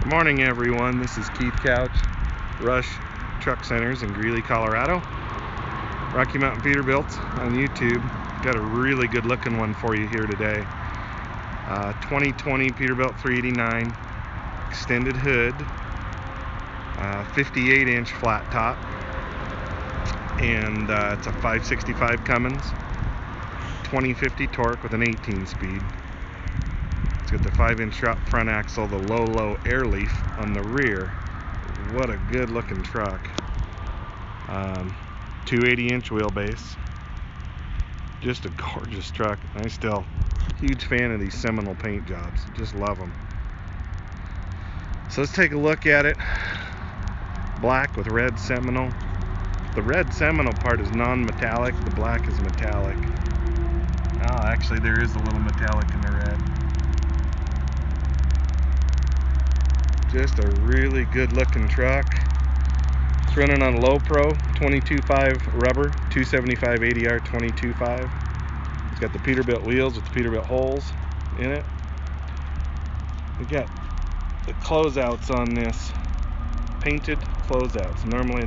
Morning everyone, this is Keith Couch, Rush Truck Centers in Greeley, Colorado. Rocky Mountain Peterbilt on YouTube. Got a really good looking one for you here today. 2020 Peterbilt 389 extended hood, 58 inch flat top, and it's a 565 Cummins, 2050 torque with an 18 speed. It's got the 5-inch drop front axle, the Low Low air leaf on the rear. What a good looking truck. 280-inch wheelbase. Just a gorgeous truck. I'm still huge fan of these Seminole paint jobs. Just love them. So let's take a look at it. Black with red Seminole. The red Seminole part is non-metallic. The black is metallic. Oh, actually there is a little metallic in the red. Just a really good looking truck. It's running on LoPro 22.5 rubber, 275 ADR 22.5. It's got the Peterbilt wheels with the Peterbilt holes in it. We got the closeouts on this, painted closeouts. Normally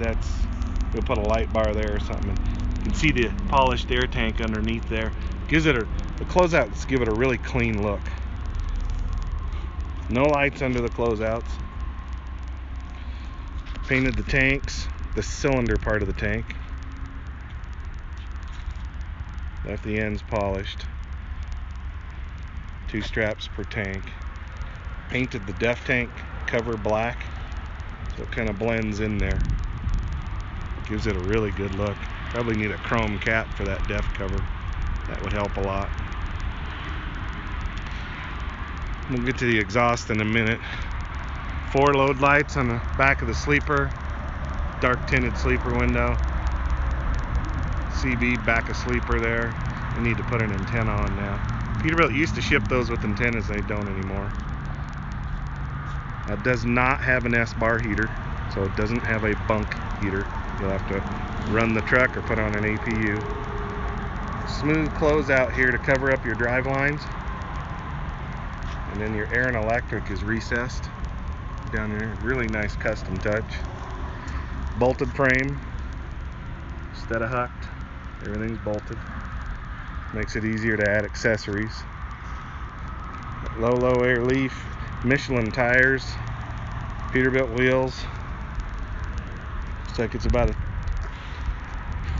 we'll put a light bar there or something. You can see the polished air tank underneath there. The closeouts give it a really clean look. No lights under the closeouts. Painted the tanks, the cylinder part of the tank. Left the ends polished. 2 straps per tank. Painted the def tank cover black, so it kind of blends in there. Gives it a really good look. Probably need a chrome cap for that def cover. That would help a lot. We'll get to the exhaust in a minute. 4 load lights on the back of the sleeper. Dark tinted sleeper window. CB back of sleeper there. We need to put an antenna on now. Peterbilt used to ship those with antennas. They don't anymore. It does not have an S-bar heater, so it doesn't have a bunk heater. You'll have to run the truck or put on an APU. Smooth closeout here to cover up your drive lines. And then your air and electric is recessed down there. Really nice custom touch. Bolted frame instead of hucked. Everything's bolted. Makes it easier to add accessories. Low Low air leaf, Michelin tires, Peterbilt wheels. Looks like it's about a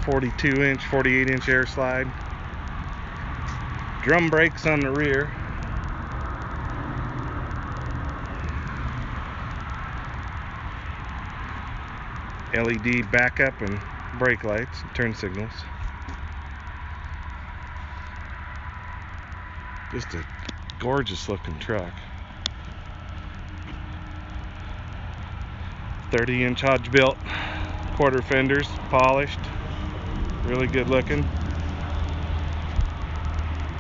42-inch, 48-inch air slide. Drum brakes on the rear. LED backup and brake lights, turn signals. Just a gorgeous looking truck. 30-inch Hodgbuilt quarter fenders, polished. Really good looking.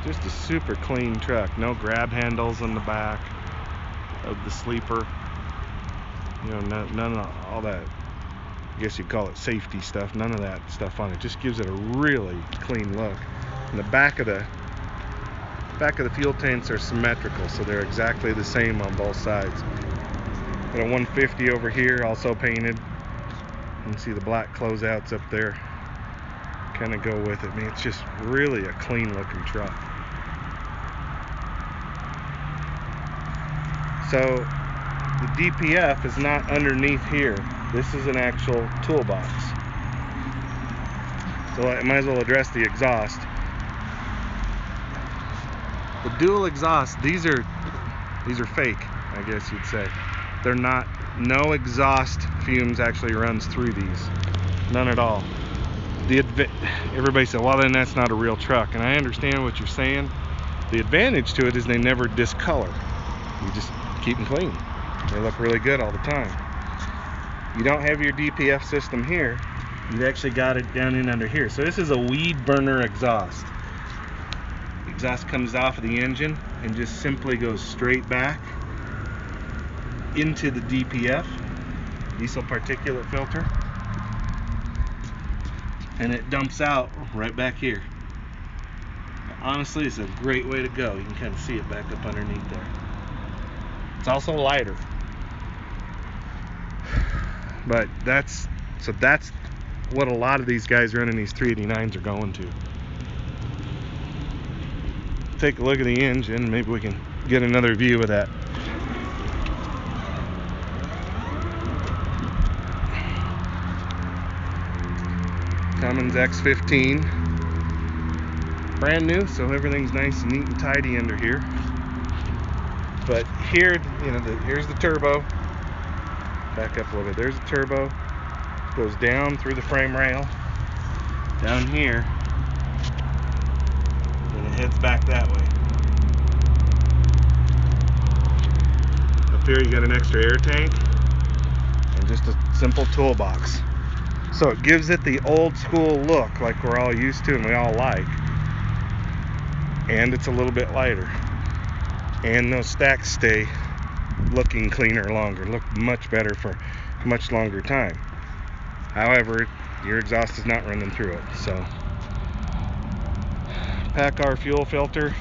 Just a super clean truck. No grab handles on the back of the sleeper. You know, none of all that, I guess you'd call it safety stuff. None of that stuff on it. Just gives it a really clean look. And the back of the fuel tanks are symmetrical, so they're exactly the same on both sides. Got a 150 over here, also painted. You can see the black closeouts up there. Kind of go with it. I mean, it's just really a clean looking truck. So the DPF is not underneath here. This is an actual toolbox. So I might as well address the exhaust. The dual exhaust, these are fake, I guess you'd say. They're not, no exhaust fumes actually runs through these. None at all. Everybody said, well then that's not a real truck. And I understand what you're saying. The advantage to it is they never discolor. You just keep them clean. They look really good all the time. You don't have your DPF system here. You've actually got it down in under here. So this is a weed burner exhaust. The exhaust comes off of the engine and just simply goes straight back into the DPF, diesel particulate filter, and it dumps out right back here. Honestly, it's a great way to go. You can kind of see it back up underneath there. It's also lighter. But that's what a lot of these guys running these 389s are going to. Take a look at the engine. Maybe we can get another view of that. Cummins X15. Brand new, so everything's nice and neat and tidy under here. But here, here's the turbo. Back up a little bit. There's the turbo. Goes down through the frame rail. Down here. And it heads back that way. Up here you got an extra air tank. And just a simple toolbox. So it gives it the old school look like we're all used to and we all like. And it's a little bit lighter. And those stacks stay looking cleaner longer, look much better for a much longer time. However, your exhaust is not running through it. So PACCAR fuel filter.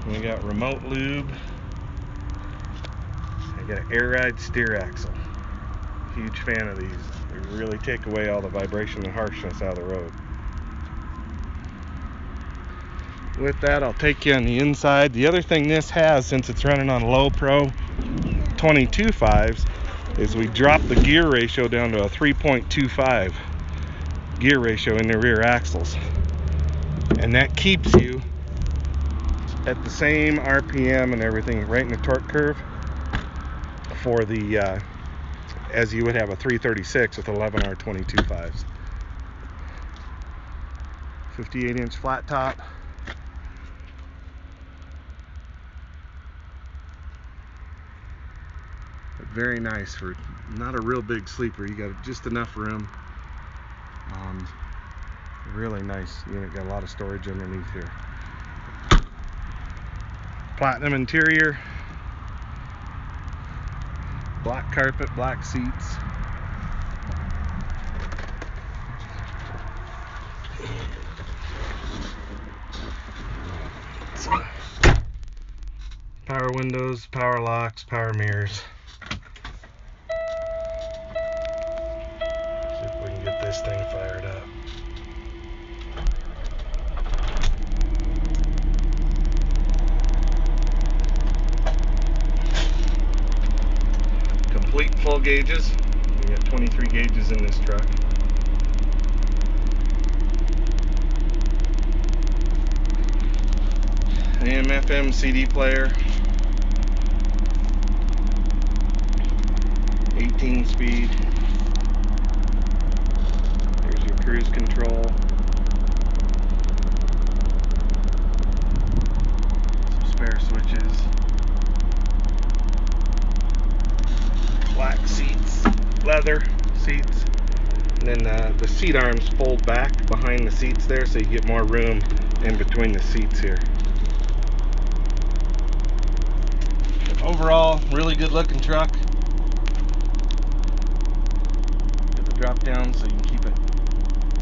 We got remote lube. I got an air ride steer axle. Huge fan of these. They really take away all the vibration and harshness out of the road. With that, I'll take you on the inside. The other thing this has, since it's running on LoPro 22.5s, is we dropped the gear ratio down to a 3.25 gear ratio in the rear axles. And that keeps you at the same RPM and everything right in the torque curve for the as you would have a 336 with 11R 22.5s. 58-inch flat top. But very nice for not a real big sleeper. You got just enough room. Really nice unit. Got a lot of storage underneath here. Platinum interior. Black carpet, black seats. Power windows, power locks, power mirrors. See if we can get this thing fired up. Complete full gauges. We got 23 gauges in this truck. AM/FM CD player. 18 speed. There's your cruise control. Some spare switches. Black seats, leather seats, and then the seat arms fold back behind the seats there so you get more room in between the seats here. But overall, really good looking truck. Get the drop down so you can keep it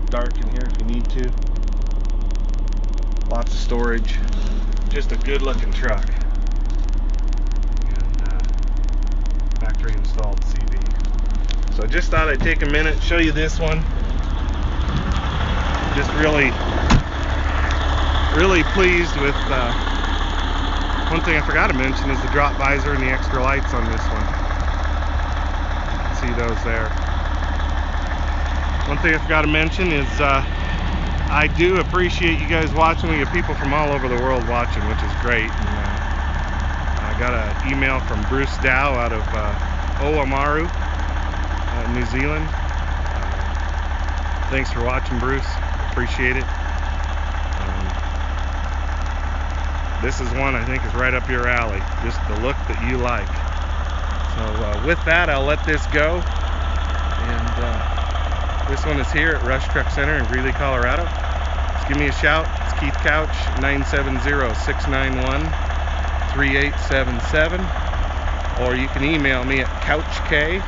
dark in here if you need to. Lots of storage. Just a good looking truck. Factory installed CV. So I just thought I'd take a minute, show you this one. Just really pleased with one thing I forgot to mention is the drop visor and the extra lights on this one. See those there. One thing I forgot to mention is I do appreciate you guys watching. We have people from all over the world watching, which is great. And, I got an email from Bruce Dow out of Oamaru, New Zealand. Thanks for watching, Bruce. Appreciate it. This is one I think is right up your alley. Just the look that you like. So with that, I'll let this go. And this one is here at Rush Truck Center in Greeley, Colorado. Just give me a shout. It's Keith Couch, 970-691-3877, or you can email me at couchk, couchk,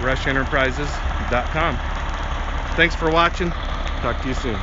@rushenterprises.com. Thanks for watching. Talk to you soon.